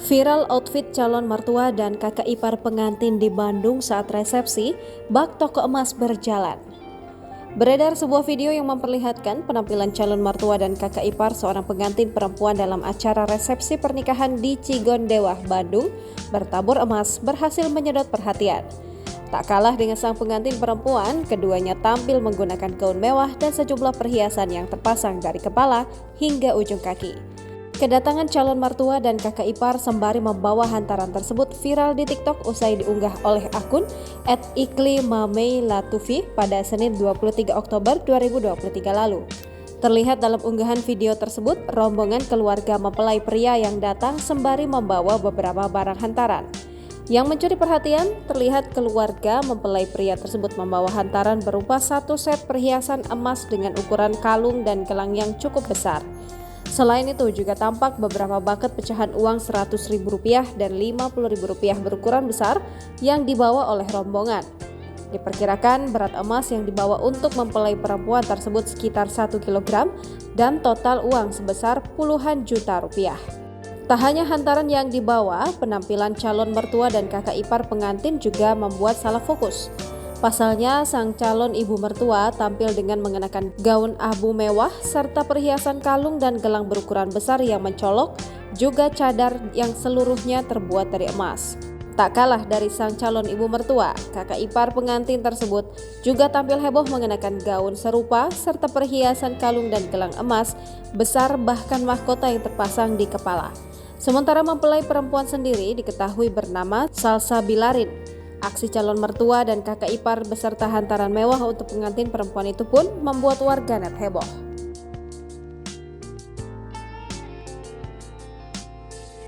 Viral outfit calon mertua dan kakak ipar pengantin di Bandung saat resepsi, bak toko emas berjalan. Beredar sebuah video yang memperlihatkan penampilan calon mertua dan kakak ipar seorang pengantin perempuan dalam acara resepsi pernikahan di Cigondewah, Bandung, bertabur emas berhasil menyedot perhatian. Tak kalah dengan sang pengantin perempuan, keduanya tampil menggunakan gaun mewah dan sejumlah perhiasan yang terpasang dari kepala hingga ujung kaki. Kedatangan calon mertua dan kakak ipar sembari membawa hantaran tersebut viral di TikTok usai diunggah oleh akun @iklimamei_latufi pada Senin 23 Oktober 2023 lalu. Terlihat dalam unggahan video tersebut, rombongan keluarga mempelai pria yang datang sembari membawa beberapa barang hantaran. Yang mencuri perhatian, terlihat keluarga mempelai pria tersebut membawa hantaran berupa satu set perhiasan emas dengan ukuran kalung dan gelang yang cukup besar. Selain itu juga tampak beberapa bucket pecahan uang Rp100.000 dan Rp50.000 berukuran besar yang dibawa oleh rombongan. Diperkirakan berat emas yang dibawa untuk mempelai perempuan tersebut sekitar 1 kg dan total uang sebesar puluhan juta rupiah. Tak hanya hantaran yang dibawa, penampilan calon mertua dan kakak ipar pengantin juga membuat salah fokus. Pasalnya, sang calon ibu mertua tampil dengan mengenakan gaun abu mewah serta perhiasan kalung dan gelang berukuran besar yang mencolok, juga cadar yang seluruhnya terbuat dari emas. Tak kalah dari sang calon ibu mertua, kakak ipar pengantin tersebut juga tampil heboh mengenakan gaun serupa serta perhiasan kalung dan gelang emas besar bahkan mahkota yang terpasang di kepala. Sementara mempelai perempuan sendiri diketahui bernama Salsa Bilarin. Aksi calon mertua dan kakak ipar beserta hantaran mewah untuk pengantin perempuan itu pun membuat warganet heboh.